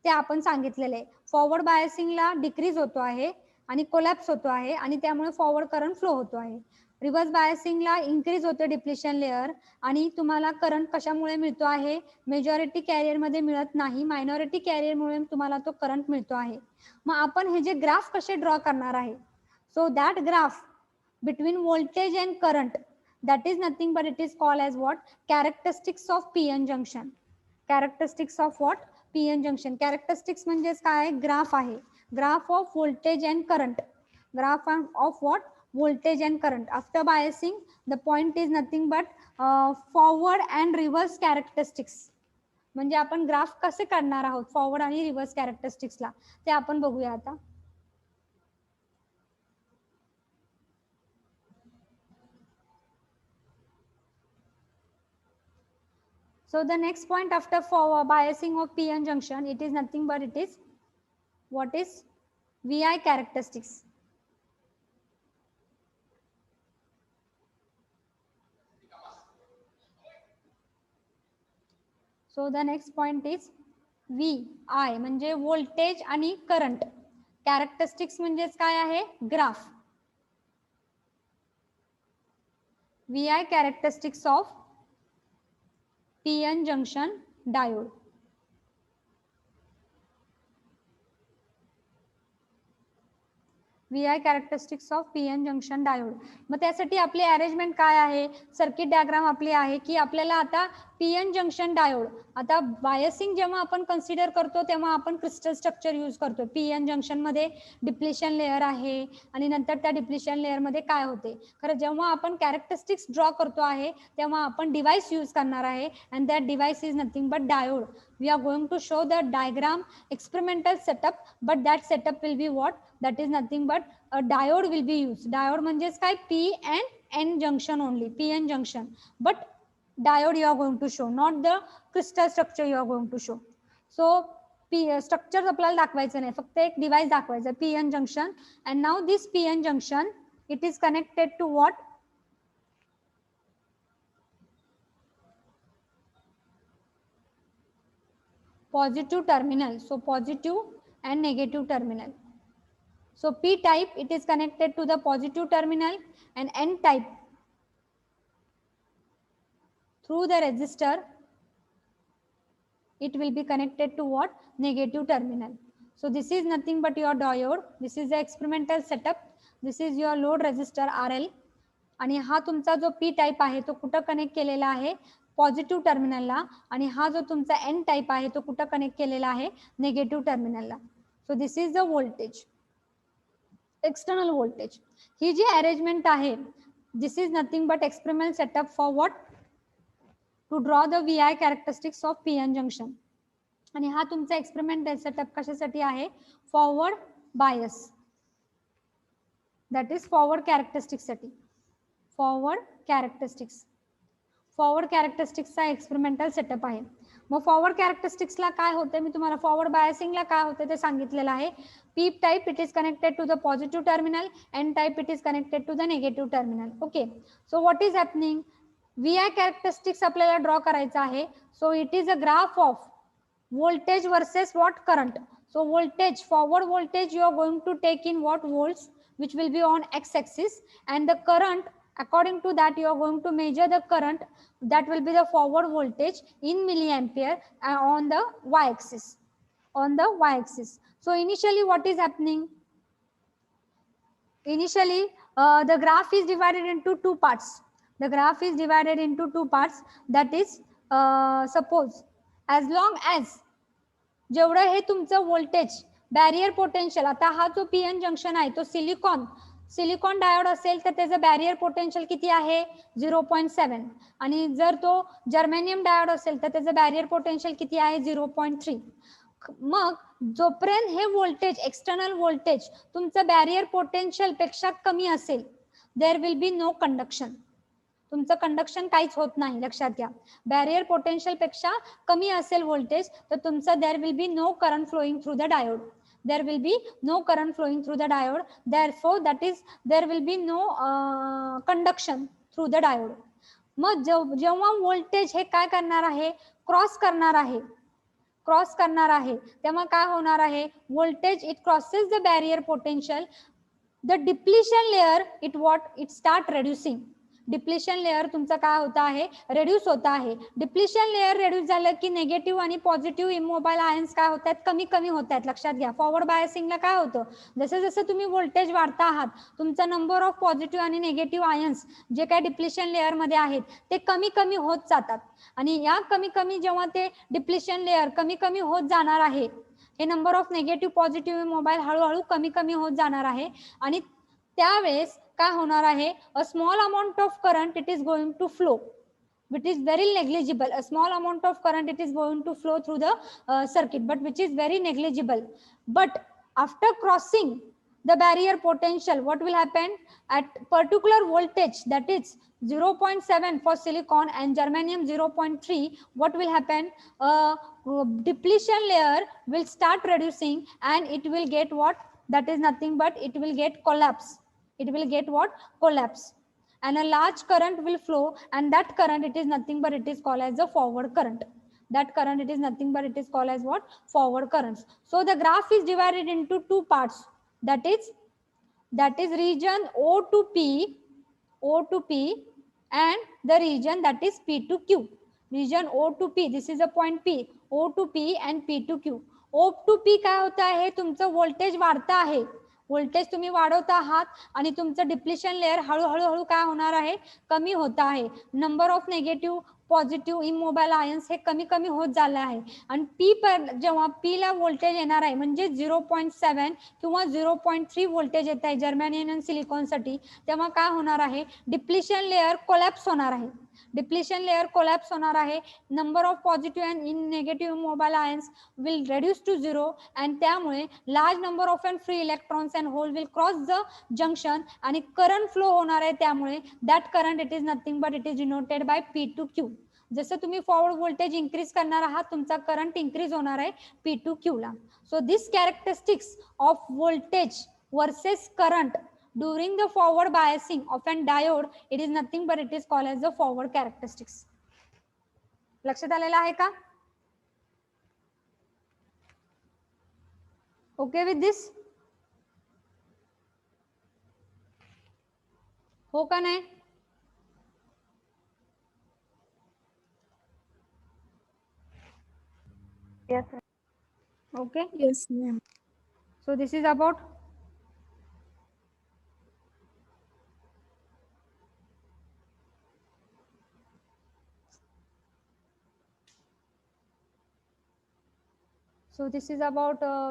ते आपण सांगितलेले. फॉरवर्ड बायसिंगला डिक्रीज होतो आहे आणि कोलॅप्स होतो आहे, आणि त्यामुळे फॉरवर्ड करंट फ्लो होतो आहे. रिव्हर्स बायसिंगला इन्क्रीज होते डिप्लिशन लेअर, आणि तुम्हाला करंट कशामुळे मिळतो आहे, मेजॉरिटी कॅरियर मध्ये मिळत नाही, मायनॉरिटी कॅरियर मुळे तुम्हाला तो करंट मिळतो आहे. मग आपण हे जे ग्राफ कसे ड्रॉ करणार आहे, so that graph between voltage and current, that is nothing but it is called as what? Characteristics of PN junction. Characteristics of what? PN junction. Characteristics म्हणजे काय? ग्राफ आहे. Graph of voltage and current. Graph of what? voltage and current. After biasing, the point is nothing but forward and reverse characteristics. म्हणजे आपण graph कसे काढणार आहोत forward आणि reverse कॅरेक्टरिस्टिक्सला, ते आपण बघूया आता. So the next point after forward biasing of PN junction, it is nothing but it is what is VI characteristics. So the next point is VI म्हणजे व्होल्टेज आणि करंट. कॅरेक्टरिस्टिक्स म्हणजे काय आहे? Graph. VI characteristics of PN junction diode. VI characteristics of PN junction diode. मग त्यासाठी आपली arrangement काय आहे? सर्किट डायग्राम आपली आहे की आपल्याला आता पीएन जंक्शन डायोड. आता बायसिंग जेव्हा आपण कन्सिडर करतो तेव्हा आपण क्रिस्टल स्ट्रक्चर यूज करतो. पीएन जंक्शन मध्ये डिप्लेशन लेअर आहे आणि नंतर त्या डिप्लेशन लेअर मध्ये काय होते. खरं जेव्हा आपण कॅरेक्टरिस्टिक्स ड्रॉ करतो आहे तेव्हा आपण डिव्हाइस यूज करणार आहे and that device is nothing but diode. We are going to show the diagram experimental setup, but that setup will be what, that is nothing but a diode will be used. Diode म्हणजेच काय, P and N junction only, PN junction, but diode you are going to show, not the crystal structure you are going to show. So structure आपल्याला दाखवायचं नाही, फक्त एक device दाखवायचं, PN junction. And now this PN junction, it is connected to what? Positive terminal. So positive and negative terminal. So P type, it is connected to the positive terminal, and N type through the resistor, it will be connected to what? Negative terminal. So this is nothing but your diode. This is the experimental setup. This is your load resistor RL. आणि हा तुमचा जो P type आहे तो कुठं connect केलेला आहे? Positive टर्मिनलला. आणि हा जो तुमचा N टाइप आहे तो कुठं कनेक्ट केलेला आहे? निगेटिव्ह टर्मिनलला. So this is the voltage, external voltage. ही जी अरेंजमेंट आहे, this is nothing but experimental setup for what? To draw the VI characteristics of PN junction. आणि हा तुमचा एक्सपेरिमेंटल सेटअप कशासाठी आहे? Forward bias, that is forward characteristics साठी. Forward characteristics, forward कॅरेक्टरिस्टिक्सचा एक्सपेरिमेंटल सेटअप आहे. मग फॉरवर्ड कॅरेक्टरिस्टिक्सला काय होते, मी तुम्हाला फॉरवर्ड बायसिंगला काय होते ते सांगितलेलं आहे. P type, it is connected to the positive terminal, N type, it is connected to the negative terminal. Okay, so what is happening? VI characteristics आपल्याला ड्रॉ करायचा आहे. So it is a graph of voltage versus what? Current. So voltage, forward voltage, you are going to take in what? Volts, which will be on x axis, and the current, according to that you are going to measure the current, that will be the forward voltage in milliampere on the y axis, on the y axis. So initially what is happening? Initially the graph is divided into two parts. The graph is divided into two parts. That is suppose as long as जेवढं हे तुमचं voltage barrier potential, आता हा जो PN junction आहे तो silicon diode असेल तर त्याचं बॅरियर पोटेन्शियल किती आहे? 0.7. आणि जर तो जर्मेनियम डायोड असेल तर त्याचं बॅरियर पोटेन्शियल किती आहे? 0.3. मग जोपर्यंत हे व्होल्टेज, एक्सटर्नल व्होल्टेज तुमचं बॅरियर पोटेन्शियल पेक्षा कमी असेल, there will be no conduction. तुमचं कंडक्शन काहीच होत नाही, लक्षात घ्या. बॅरियर पोटेन्शियल पेक्षा कमी असेल व्होल्टेज तर तुमचं there will be no current flowing through the diode. There will be no current flowing through the diode. Therefore, that is, there will be no conduction through the diode. मग जेव्हा voltage हे काय करणार आहे? Cross करणार आहे, cross करणार आहे, तेव्हा काय होणार आहे? Voltage it crosses the barrier potential, the depletion layer it start reducing. Depletion layer तुमचा काय होता आहे? रेड्यूस होता आहे. डिप्लेशन लेअर रेड्यूस झालं की निगेटिव्ह आणि पॉझिटिव्ह इमोबाईल आयन्स काय होत आहेत? कमी कमी होत आहेत. लक्षात घ्या. फॉरवर्ड बायसिंगला काय होतं? जसं जसं तुम्ही व्होल्टेज वाढता आहात तुमचा नंबर ऑफ पॉझिटिव्ह आणि निगेटिव्ह आयन्स जे काय डिप्लेशन लेअर मध्ये आहेत ते कमी कमी होत जातात. आणि या कमी कमी जेव्हा ते डिप्लेशन लेअर कमी कमी होत जाणार आहे, हे नंबर ऑफ निगेटिव्ह पॉझिटिव्ह इमोबाईल हळूहळू कमी कमी होत जाणार आहे. आणि त्यावेळेस काय होणार आहे? A small amount of current it is going to flow, which is very negligible. A small amount of current it is going to flow through the circuit, but which is very negligible. But after crossing the barrier potential, what will happen? At particular voltage, that is 0.7 for silicon and germanium 0.3, what will happen? Depletion layer will start reducing and it will get what? That is nothing but it will get collapse. It will get what? Collapse. And a large current will flow, and that current it is nothing but it is called as the forward current. That current it is nothing but it is called as what? Forward currents. So the graph is divided into two parts. That is region O to P, and the region that is P to Q. Region O to P, this is a point P. O to P and P to Q. O to P काय होत आहे? तुमचं voltage वाढतं आहे, voltage तुम्ही वाढवत आहात आणि तुमचं डिप्लेशन लेअर हळूहळू काय होणार आहे? कमी होत आहे. Number of negative positive immobile ions हे कमी कमी होत झाले आहे आणि पी जेव्हा पी ला व्होल्टेज येणार आहे म्हणजे 0.7 किंवा 0.3 व्होल्टेज येत आहे जर्मेनियम आणि सिलिकॉनसाठी, तेव्हा काय होणार आहे, डिप्लिशन लेअर कोलॅप्स होणार आहे. डिप्लिशन लेअर कोलॅप्स होणार आहे. Number of positive and in negative immobile ions will reduce to 0 आणि त्यामुळे large number of and free electrons and hole will cross the junction आणि करंट फ्लो होणार आहे. त्यामुळे that current it is nothing but it is denoted by P to Q. जसं तुम्ही forward voltage increase करणार आहात तुमचा करंट इन्क्रीज होणार आहे पी टू क्यू ला. So this characteristics of voltage versus current during the forward biasing of an diode, it is nothing but it is called as the forward characteristics. लक्षात आलेलं आहे का? Okay with this? हो का नाही? Yes, sir. Okay. Yes, ma'am. So this is about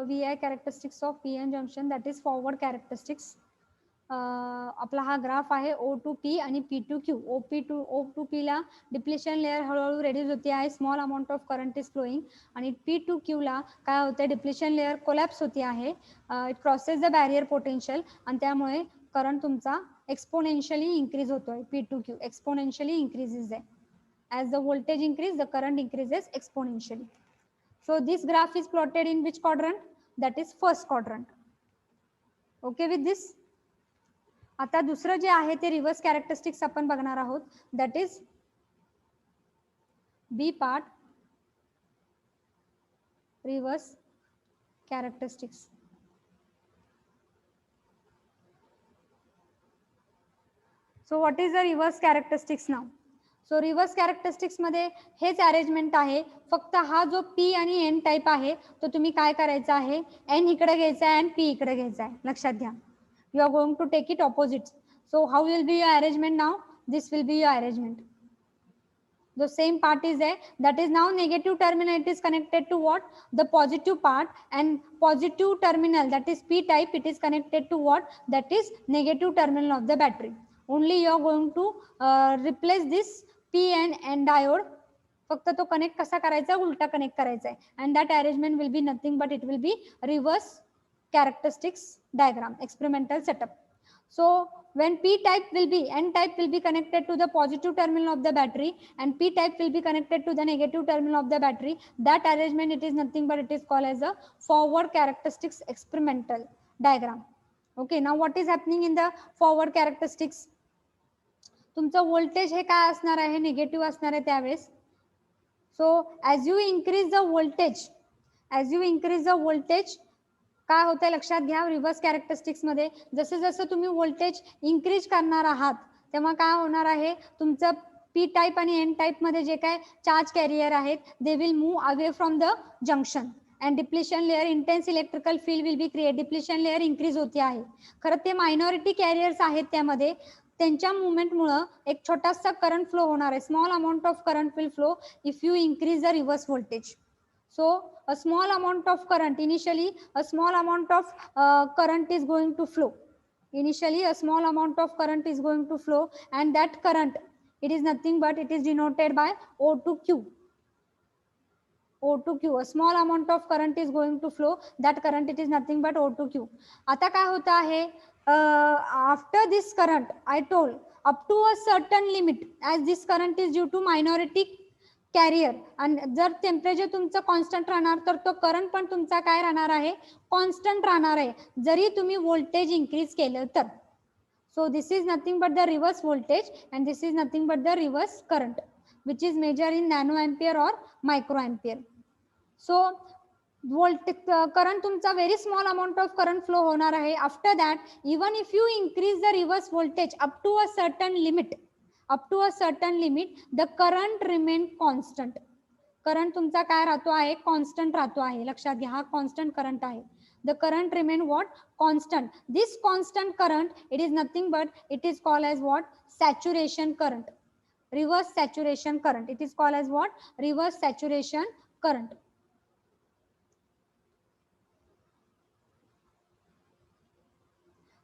VI characteristics of PN junction, that is forward characteristics. आपला हा graph आहे O2P आणि P2Q. O2P ला डिप्लेशन लेअर हळूहळू रेड्यूस होते आहे, small amount of current is flowing. आणि P2Q ला काय होते, डिप्लेशन लेअर कोलॅप्स होते आहे, it crosses the barrier potential आणि त्यामुळे करंट तुमचा एक्सपोनेन्शियली इन्क्रीज होतोय. P2Q एक्सपोनेन्शियली इन्क्रीजेस आहे. As the voltage increase the current increases exponentially. So this graph is plotted in which quadrant? That is first quadrant. Okay with this? आता दुसरं जे आहे ते reverse characteristics आपण बघणार आहोत. That is B part, reverse characteristics. So what is the reverse characteristics now? So reverse characteristics मध्ये हेच arrangement आहे, फक्त हा जो पी आणि एन टाइप आहे तो तुम्ही काय करायचा आहे, एन इकडे घ्यायचा आहे आणि पी इकडे घ्यायचा आहे. लक्षात घ्या, you are going to take it opposite. So how will be your arrangement now? This will be your arrangement. The same part is there, that is now negative terminal, it is connected to what? The positive part, and positive terminal, that is P type, it is connected to what? That is negative terminal of the battery. Only you are going to replace this P and N diode. फक्त तो connect कसा करायचा, उलटा connect करायचा आहे. And that arrangement will be nothing but it will be reverse characteristics diagram, experimental setup. So when P type will be, N type will be connected to the positive terminal of the battery and P type will be connected to the negative terminal of the battery. That arrangement, it is nothing but it is called as a forward characteristics experimental diagram. Okay, now what is happening in the forward characteristics? तुमचं voltage हे काय असणार आहे, negative असणार आहे त्यावेळेस. So as you increase the voltage, काय होतंय लक्षात घ्या, रिव्हर्स कॅरेक्टरिस्टिक्स मध्ये जसं जसं तुम्ही व्होल्टेज इन्क्रीज करणार आहात तेव्हा काय होणार आहे, तुमचं पी टाईप आणि एन टाईप मध्ये जे काय चार्ज कॅरियर आहेत they will move away from the junction and depletion layer, intense electrical field will be create. Depletion layer increase होते आहे, खरं ते मायनॉरिटी कॅरियर्स आहेत त्यामध्ये, त्यांच्या मुवमेंटमुळं एक छोटासा करंट फ्लो होणार आहे. Small amount of current will flow if you increase the reverse voltage. So a small amount of current, initially a small amount of current is going to flow. Initially a small amount of current is going to flow and that current, it is nothing but it is denoted by O2Q. O2Q, a small amount of current is going to flow, that current it is nothing but O2Q. आता काय होतं आहे, after this current I told up to a certain limit, as this current is due to minority carrier, आणि जर temperature तुमचं constant राहणार तर तो करंट पण तुमचा काय राहणार आहे, कॉन्स्टंट राहणार आहे, जरी तुम्ही व्होल्टेज इन्क्रीज केलं तर. So this is nothing but the reverse voltage and this is nothing but the reverse current which is measure in nano ampere और मायक्रो एम्पियर. सो करंट तुमचा very small amount of current flow होणार आहे. After that even if you increase the reverse voltage up to a certain limit, the current remain constant. Current तुमचा काय राहतो आहे, constant राहतो आहे. लक्षात घ्या, हा कॉन्स्टंट करंट आहे. The current remain what, constant. This constant current, it is nothing but it is called as what, saturation current. reverse saturation current. It is called as what? Reverse saturation current.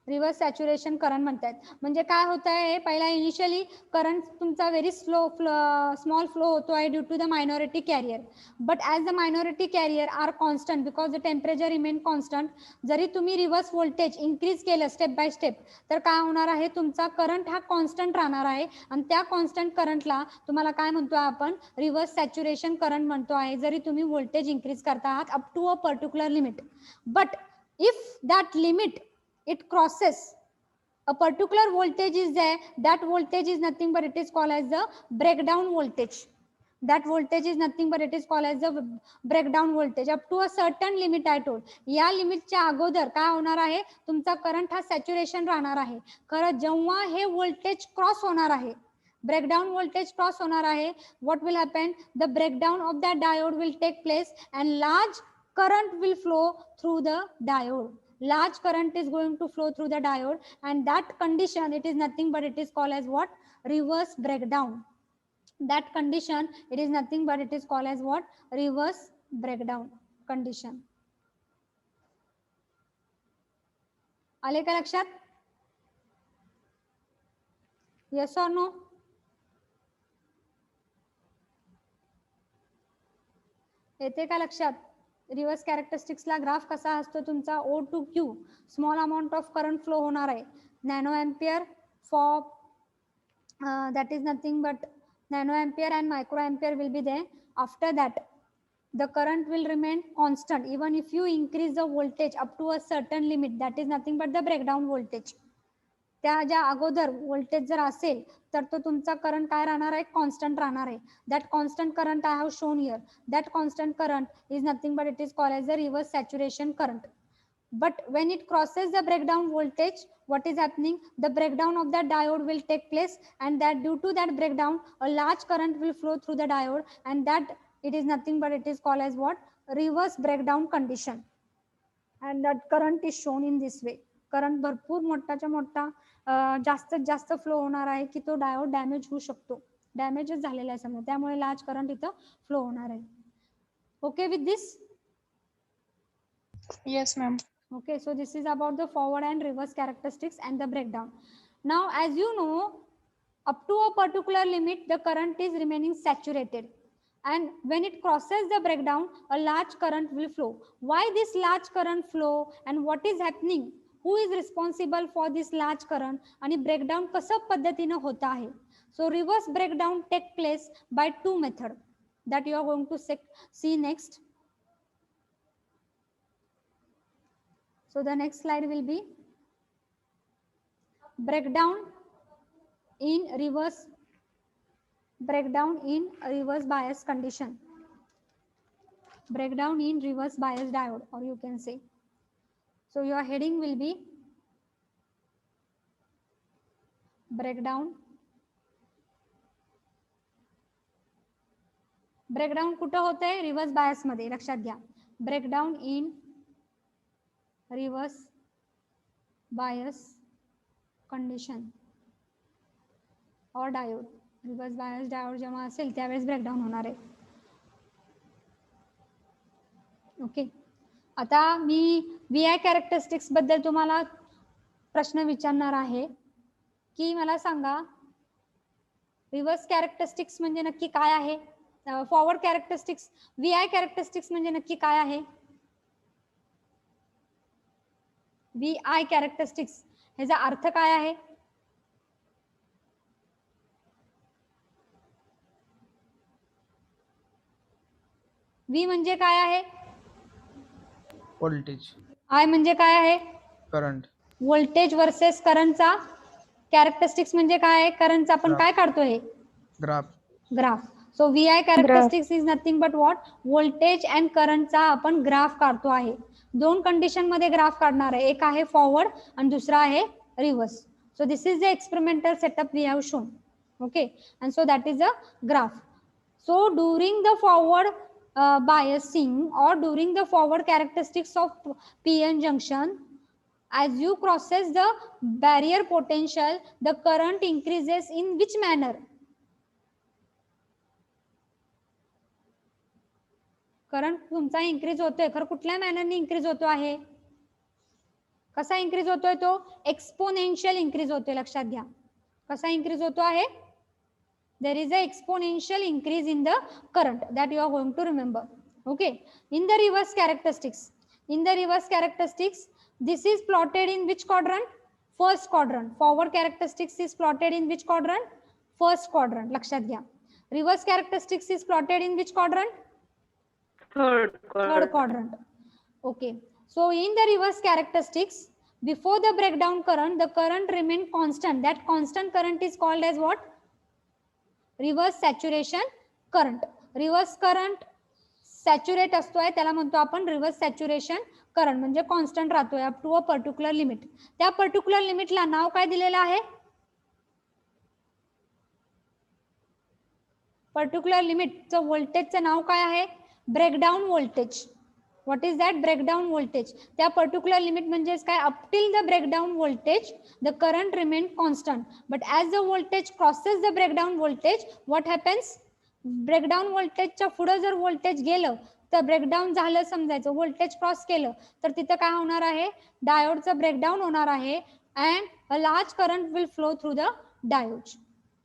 Reverse saturation current म्हणतात. म्हणजे काय होत आहे, पहिला initially current तुमचा very small flow होतो आहे due to the minority carrier, but as the minority carrier are constant because the temperature remain constant. जरी तुम्ही रिव्हर्स व्होल्टेज इन्क्रीज केलं स्टेप बाय स्टेप तर काय होणार आहे, तुमचा करंट हा कॉन्स्टंट राहणार आहे आणि त्या कॉन्स्टंट करंटला तुम्हाला काय म्हणतो आपण, रिव्हर्स सॅच्युरेशन करंट म्हणतो आहे, जरी तुम्ही व्होल्टेज इन्क्रीज करता आहात up to a particular limit. But if that limit it crosses a particular voltage is there, that voltage is nothing but it is called as the breakdown voltage. That voltage is nothing but it is called as the breakdown voltage up to a certain limit I told. या लिमिटच्या अगोदर काय होणार आहे, तुमचा current हा saturation राहणार आहे. खरं जेव्हा हे व्होल्टेज क्रॉस होणार आहे, ब्रेकडाउन व्होल्टेज क्रॉस होणार आहे, what will happen, the breakdown of that diode will take place and large current will flow through the diode. Large current is going to flow through the diode, and that condition, it is nothing but it is called as what, reverse breakdown. That condition, it is nothing but it is called as what, reverse breakdown condition. आले का लक्षात? Yes or no? येते का लक्षात? Reverse कॅरेक्टरिस्टिक्सला graph कसा असतो तुमचा, O to Q, small amount of current flow होणार आहे, nano ampere for that is nothing but nano ampere and micro ampere will be there. After that the current will remain constant even if you increase the voltage up to a certain limit, that is nothing but the breakdown voltage. त्या ज्या अगोदर voltage जर असेल तर तो तुमचा current काय राहणार आहे, कॉन्स्टंट राहणार आहे. That constant current I have shown here. That constant current is nothing but it is called as the reverse saturation current. But when it crosses the breakdown voltage, what is happening, the breakdown of that diode will take place, and that due to that breakdown a large current will flow through the diode, and that it is nothing but it is called as what, reverse breakdown condition. And that current is shown in this way. Current भरपूर मोठाच्या मोठा जास्तीत जास्त flow होणार आहे की तो diode damage होऊ शकतो, डॅमेजच झालेला आहे समजा, त्यामुळे लार्ज करंट इथं फ्लो होणार आहे. Okay with this? Yes, ma'am. Okay, so this is about the forward and reverse characteristics and the breakdown. Now, as you know, up to a particular limit, the current is remaining saturated. And when it crosses the breakdown, a large current will flow. Why this large current flow and what is happening? Who is responsible for this large current? आणि breakdown कसा पद्धतीने होता आहे? So reverse breakdown take place by two methods that you are going to see next. So the next slide will be breakdown in reverse bias condition. Breakdown in reverse bias diode, or you can say. So your heading will be breakdown. Breakdown कुठं होतंय, reverse bias मध्ये, लक्षात घ्या. Breakdown in reverse bias condition और diode. Reverse bias diode जेव्हा असेल त्यावेळेस breakdown होणार आहे. ओके, आता मी VI कॅरेक्टरिस्टिक्स बद्दल तुम्हाला प्रश्न विचारणार आहे की मला सांगा रिव्हर्स कॅरेक्टरिस्टिक्स म्हणजे नक्की काय आहे, फॉरवर्ड कॅरेक्टरिस्टिक्स, VI कॅरेक्टरिस्टिक्स म्हणजे नक्की काय आहे. VI कॅरेक्टरिस्टिक्स ह्याचा अर्थ काय आहे. V म्हणजे काय आहे, व्होल्टेज. I म्हणजे काय आहे, करंट. व्होल्टेज वर्सेस करंटचा कॅरेक्टरिस्टिक्स म्हणजे काय आहे, करंटचा आपण काय काढतोय, graph. So VI characteristics is nothing but what, voltage and करंटचा आपण ग्राफ काढतो आहे. दोन कंडिशन मध्ये ग्राफ काढणार आहे, एक आहे फॉरवर्ड आणि दुसरा आहे reverse. So this is the experimental setup we have shown. Okay, and so that is a graph. So during the forward biasing or during the forward characteristics of PN junction, as you crosses the barrier potential, the current increases in which manner? Current तुमचा increase होतोय, खरं कुठल्या मॅनरने increase होतो आहे? कसा increase होतोय तो? Exponential increase होतोय, लक्षात घ्या. कसा इन्क्रीज होतो आहे? There is a exponential increase in the current that you are going to remember. Okay. In the reverse characteristics, this is plotted in which quadrant? First quadrant. Forward characteristics is plotted in which quadrant? First quadrant. लक्षात घ्या. Reverse characteristics is plotted in which quadrant? Third Third quadrant. Okay. So in the reverse characteristics, before the breakdown current, the current remained constant. That constant current is called as what? Reverse saturation current. Reverse current saturate असतोय त्याला म्हणतो आपण reverse saturation current, म्हणजे constant राहतोय up to a particular limit. त्या particular लिमिटला नाव काय दिलेलं आहे? पर्टिक्युलर लिमिटचं व्होल्टेजचं नाव काय आहे? Breakdown voltage. What is that? Breakdown voltage. त्या पर्टिक्युलर लिमिट म्हणजेच काय? Up till the breakdown voltage the current remain constant, but as the voltage crosses the breakdown voltage what happens? Breakdown व्होल्टेजच्या पुढे जर व्होल्टेज गेलं तर ब्रेकडाऊन झालं समजायचं, व्होल्टेज क्रॉस केलं तर तिथं काय होणार आहे? डायोडचं ब्रेकडाऊन होणार आहे and a large current will flow through the diode.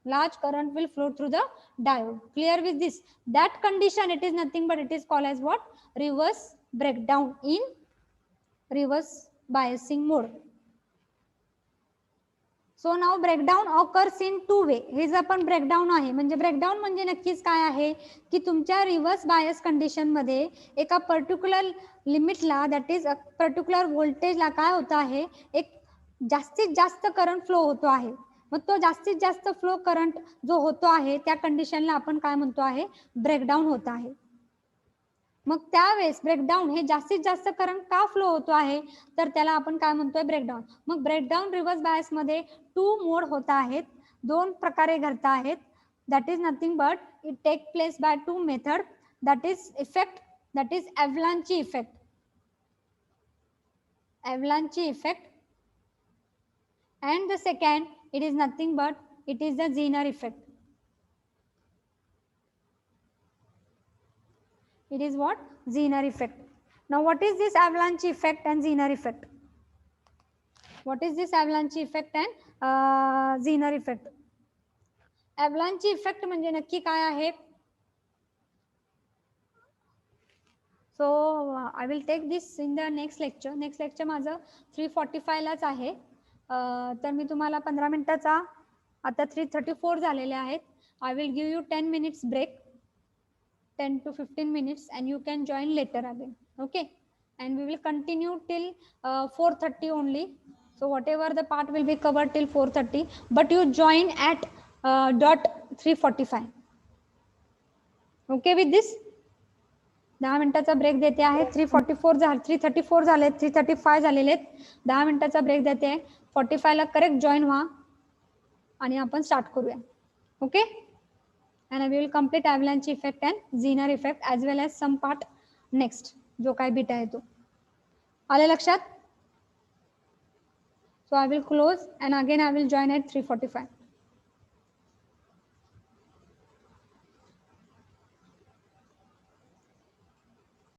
Large current will flow through the diode. Clear with this? That condition, it is nothing but it is called as what? Reverse breakdown in reverse biasing mode. So now breakdown occurs in two way. हे जर आपण breakdown आहे म्हणजे breakdown म्हणजे नक्कीच काय आहे की तुमच्या रिव्हर्स बायस कंडिशन मध्ये एका पर्टिक्युलर लिमिटला दॅट इज पर्टिक्युलर व्होल्टेजला काय होतं आहे? एक जास्तीत जास्त करंट फ्लो होतो आहे. मग तो जास्तीत जास्त फ्लो करंट जो होतो आहे त्या कंडिशनला आपण काय म्हणतो आहे? ब्रेकडाऊन होत आहे. मग त्यावेळेस ब्रेकडाऊन हे जास्तीत जास्त करंट का फ्लो होतो आहे तर त्याला आपण काय म्हणतोय? ब्रेकडाऊन. मग ब्रेकडाऊन रिव्हर्स बायस मध्ये टू मोड होत आहेत, दोन प्रकारे घडत आहेत. That is nothing but it take place by two method. That is effect, that is avalanche effect. Avalanche effect. And the second, it is nothing but it is the Zener effect. It is what? Zener effect. Now what is this avalanche effect and Zener effect? What is this avalanche effect and Zener effect? Avalanche effect म्हणजे नक्की काय आहे? So I will take this in the next lecture. Next lecture माझं 3:45 लाच आहे. तर मी तुम्हाला 15 मिनिटाचा, आता 3:34 झालेले आहेत. I will give you 10 minutes break, 10 to 15 minutes, and you can join later again. Okay, and we will continue till 4:30 only. So whatever the part will be covered till 4:30, but you join at dot 3:45. Okay with this? 10 मिनिटाचा break देते आहे. 3:34 झाले, 3:35 झालेले आहेत. 10 मिनिटाचा break देते आहे. 45 ला correct join व्हा आणि आपण स्टार्ट करूया. Okay, and I will complete avalanche effect and Zener effect as well as some part next जो काय बीट आहे तो. आले लक्षात? So I will close and again I will join at 3:45.